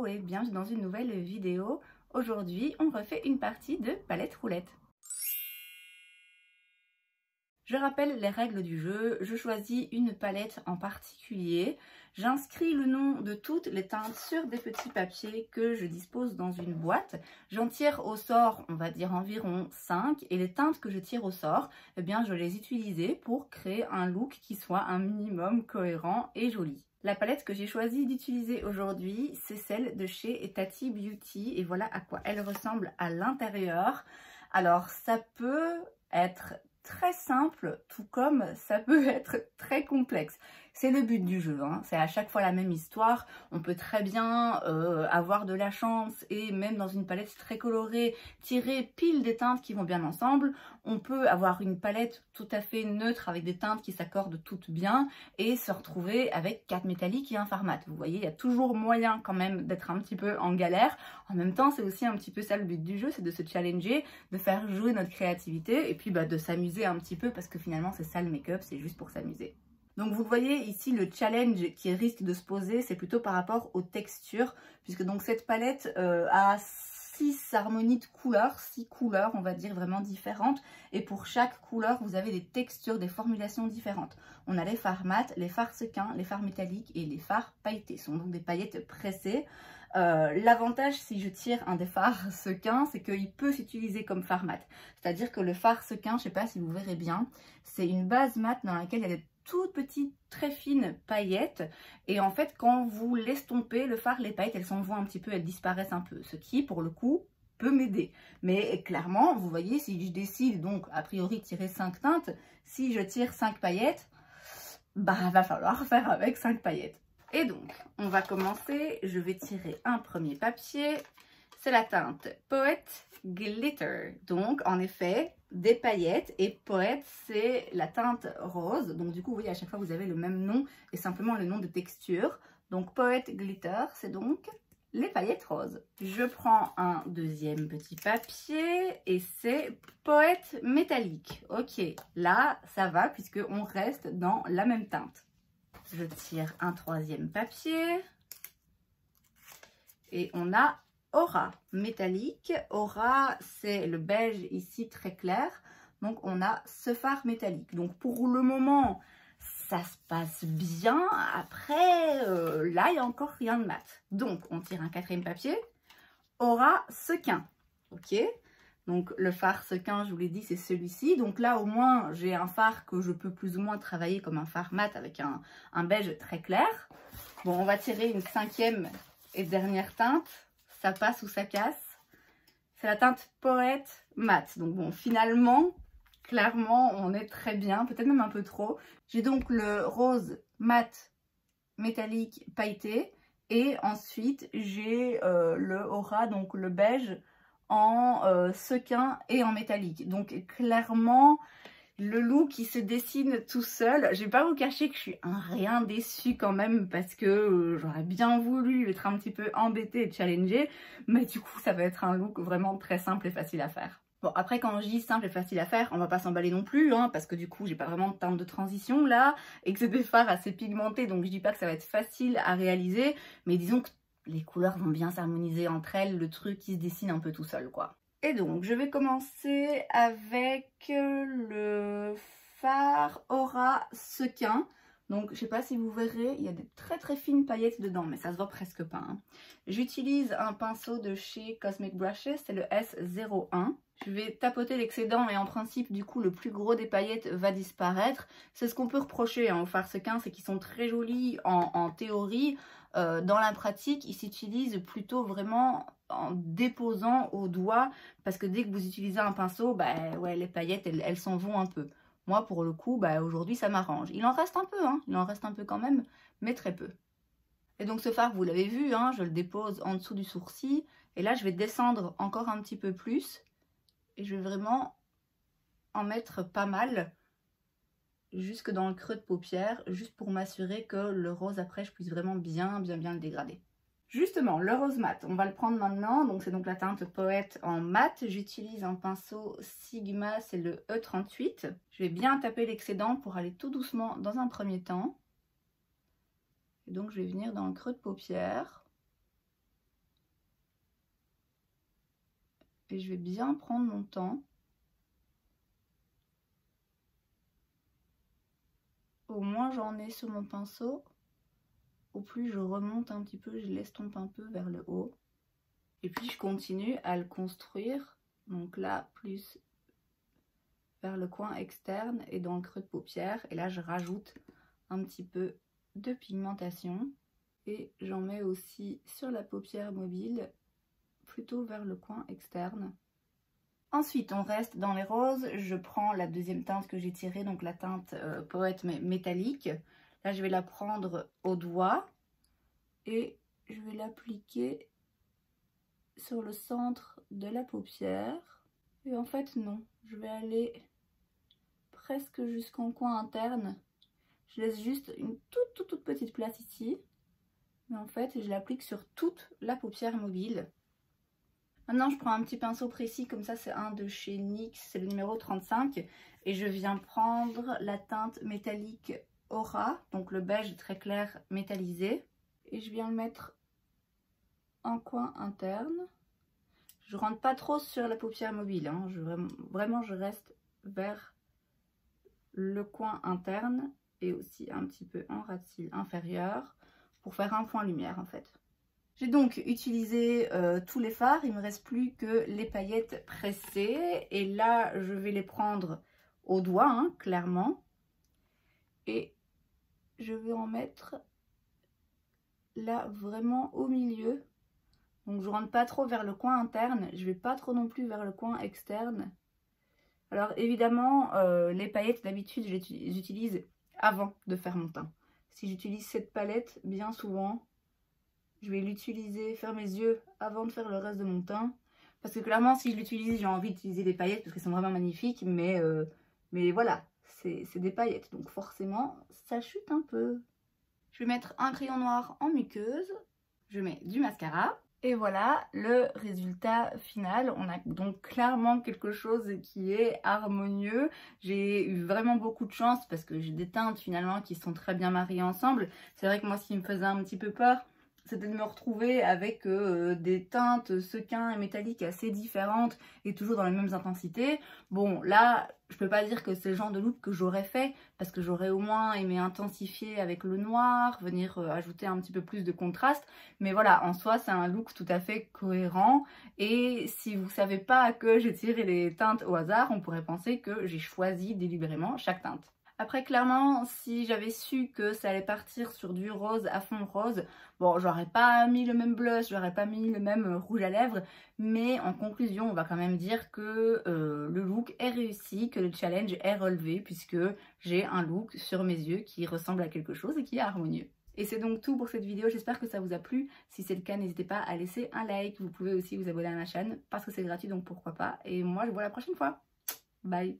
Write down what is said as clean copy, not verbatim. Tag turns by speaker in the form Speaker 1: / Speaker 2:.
Speaker 1: et bienvenue dans une nouvelle vidéo. Aujourd'hui, on refait une partie de palette roulette. Je rappelle les règles du jeu, je choisis une palette en particulier, j'inscris le nom de toutes les teintes sur des petits papiers que je dispose dans une boîte, j'en tire au sort, on va dire environ 5, et les teintes que je tire au sort, eh bien je les utilisais pour créer un look qui soit un minimum cohérent et joli. La palette que j'ai choisi d'utiliser aujourd'hui, c'est celle de chez Tati Beauty et voilà à quoi elle ressemble à l'intérieur. Alors ça peut être très simple, tout comme ça peut être très complexe. C'est le but du jeu, hein. C'est à chaque fois la même histoire. On peut très bien avoir de la chance et même dans une palette très colorée, tirer pile des teintes qui vont bien ensemble. On peut avoir une palette tout à fait neutre avec des teintes qui s'accordent toutes bien et se retrouver avec 4 métalliques et un fard mat. Vous voyez, il y a toujours moyen quand même d'être un petit peu en galère. En même temps, c'est aussi un petit peu ça le but du jeu, c'est de se challenger, de faire jouer notre créativité et puis de s'amuser un petit peu parce que finalement c'est ça le make-up, c'est juste pour s'amuser. Donc vous le voyez ici, le challenge qui risque de se poser, c'est plutôt par rapport aux textures, puisque donc cette palette a 6 harmonies de couleurs, 6 couleurs on va dire vraiment différentes, et pour chaque couleur vous avez des textures, des formulations différentes. On a les fards mat, les fards sequins, les fards métalliques et les fards pailletés, ce sont donc des paillettes pressées. L'avantage si je tire un des fards sequins, c'est qu'il peut s'utiliser comme fard mat, c'est à dire que le fard sequin, je ne sais pas si vous verrez bien, c'est une base mat dans laquelle il y a des toutes petites très fines paillettes et en fait quand vous l'estompez le fard, les paillettes elles s'en vont un petit peu, elles disparaissent un peu, ce qui pour le coup peut m'aider. Mais clairement vous voyez, si je décide donc a priori de tirer 5 teintes, si je tire 5 paillettes, va falloir faire avec 5 paillettes. Et donc on va commencer, je vais tirer un premier papier, c'est la teinte Poet Glitter, donc en effet des paillettes, et Poet c'est la teinte rose, donc du coup vous voyez à chaque fois vous avez le même nom et simplement le nom de texture. Donc Poet Glitter c'est donc les paillettes roses. Je prends un deuxième petit papier et c'est Poet métallique. Ok, là ça va puisque on reste dans la même teinte. Je tire un troisième papier et on a Aura métallique. Aura c'est le beige ici très clair, donc on a ce fard métallique. Donc pour le moment ça se passe bien, après là il n'y a encore rien de mat. Donc on tire un quatrième papier, Aura sequin. Ok, donc le fard sequin je vous l'ai dit c'est celui-ci, donc là au moins j'ai un fard que je peux plus ou moins travailler comme un fard mat avec un beige très clair. Bon, on va tirer une cinquième et dernière teinte. Ça passe ou ça casse. C'est la teinte Poet mat. Donc bon, finalement, clairement, on est très bien, peut-être même un peu trop. J'ai donc le rose mat métallique pailleté et ensuite j'ai le aura, donc le beige en sequin et en métallique. Donc clairement, le look qui se dessine tout seul. Je vais pas vous cacher que je suis un rien déçue quand même parce que j'aurais bien voulu être un petit peu embêtée et challenger, mais du coup ça va être un look vraiment très simple et facile à faire. Bon, après quand je dis simple et facile à faire, on va pas s'emballer non plus, hein, parce que du coup j'ai pas vraiment de teinte de transition là, et que c'est des fards assez pigmentés, donc je dis pas que ça va être facile à réaliser, mais disons que les couleurs vont bien s'harmoniser entre elles, le truc qui se dessine un peu tout seul quoi. Et donc, je vais commencer avec le fard Aura sequin. Donc, je sais pas si vous verrez, il y a des très fines paillettes dedans, mais ça se voit presque pas, hein. J'utilise un pinceau de chez Cosmic Brushes, c'est le S01. Je vais tapoter l'excédent et en principe, du coup, le plus gros des paillettes va disparaître. C'est ce qu'on peut reprocher hein, aux fards sequins, c'est qu'ils sont très jolis en théorie. Dans la pratique, ils s'utilisent plutôt vraiment en déposant au doigt parce que dès que vous utilisez un pinceau, ouais, les paillettes elles s'en vont un peu. Moi pour le coup, aujourd'hui ça m'arrange. Il en reste un peu, hein, il en reste un peu quand même, mais très peu. Et donc ce fard, vous l'avez vu, hein, je le dépose en dessous du sourcil et là je vais descendre encore un petit peu plus et je vais vraiment en mettre pas mal jusque dans le creux de paupière, juste pour m'assurer que le rose après je puisse vraiment bien le dégrader. Justement, le rose mat, on va le prendre maintenant, donc c'est donc la teinte Poet en mat. J'utilise un pinceau Sigma, c'est le E38. Je vais bien taper l'excédent pour aller tout doucement dans un premier temps. Et donc je vais venir dans le creux de paupière. Et je vais bien prendre mon temps. Au moins j'en ai sur mon pinceau, au plus je remonte un petit peu, je l'estompe un peu vers le haut. Et puis je continue à le construire, donc là plus vers le coin externe et dans le creux de paupière. Et là je rajoute un petit peu de pigmentation et j'en mets aussi sur la paupière mobile, plutôt vers le coin externe. Ensuite, on reste dans les roses. Je prends la deuxième teinte que j'ai tirée, donc la teinte Poète mais métallique. Là, je vais la prendre au doigt et je vais l'appliquer sur le centre de la paupière. Et en fait, non, je vais aller presque jusqu'en coin interne. Je laisse juste une toute petite place ici. Mais en fait, je l'applique sur toute la paupière mobile. Maintenant, je prends un petit pinceau précis, comme ça, c'est un de chez NYX, c'est le numéro 35. Et je viens prendre la teinte métallique Aura, donc le beige très clair métallisé. Et je viens le mettre en coin interne. Je rentre pas trop sur la paupière mobile, hein. Vraiment, je reste vers le coin interne et aussi un petit peu en ras de cils inférieur pour faire un point lumière en fait. J'ai donc utilisé tous les fards, il ne me reste plus que les paillettes pressées. Et là, je vais les prendre au doigt, hein, clairement. Et je vais en mettre là, vraiment au milieu. Donc, je rentre pas trop vers le coin interne, je vais pas trop non plus vers le coin externe. Alors, évidemment, les paillettes, d'habitude, je les utilise avant de faire mon teint. Si j'utilise cette palette, bien souvent, je vais l'utiliser, faire mes yeux avant de faire le reste de mon teint. Parce que clairement, si je l'utilise, j'ai envie d'utiliser des paillettes parce qu'elles sont vraiment magnifiques. Mais voilà, c'est des paillettes. Donc forcément, ça chute un peu. Je vais mettre un crayon noir en muqueuse. Je mets du mascara. Et voilà le résultat final. On a donc clairement quelque chose qui est harmonieux. J'ai eu vraiment beaucoup de chance parce que j'ai des teintes finalement qui sont très bien mariées ensemble. C'est vrai que moi, ce qui me faisait un petit peu peur, c'était de me retrouver avec des teintes sequins et métalliques assez différentes et toujours dans les mêmes intensités. Bon, là, je peux pas dire que c'est le genre de look que j'aurais fait parce que j'aurais au moins aimé intensifier avec le noir, venir ajouter un petit peu plus de contraste. Mais voilà, en soi, c'est un look tout à fait cohérent. Et si vous savez pas que j'ai tiré les teintes au hasard, on pourrait penser que j'ai choisi délibérément chaque teinte. Après, clairement, si j'avais su que ça allait partir sur du rose à fond rose, bon, j'aurais pas mis le même blush, j'aurais pas mis le même rouge à lèvres, mais en conclusion, on va quand même dire que le look est réussi, que le challenge est relevé, puisque j'ai un look sur mes yeux qui ressemble à quelque chose et qui est harmonieux. Et c'est donc tout pour cette vidéo, j'espère que ça vous a plu. Si c'est le cas, n'hésitez pas à laisser un like. Vous pouvez aussi vous abonner à ma chaîne parce que c'est gratuit, donc pourquoi pas. Et moi, je vous vois la prochaine fois. Bye!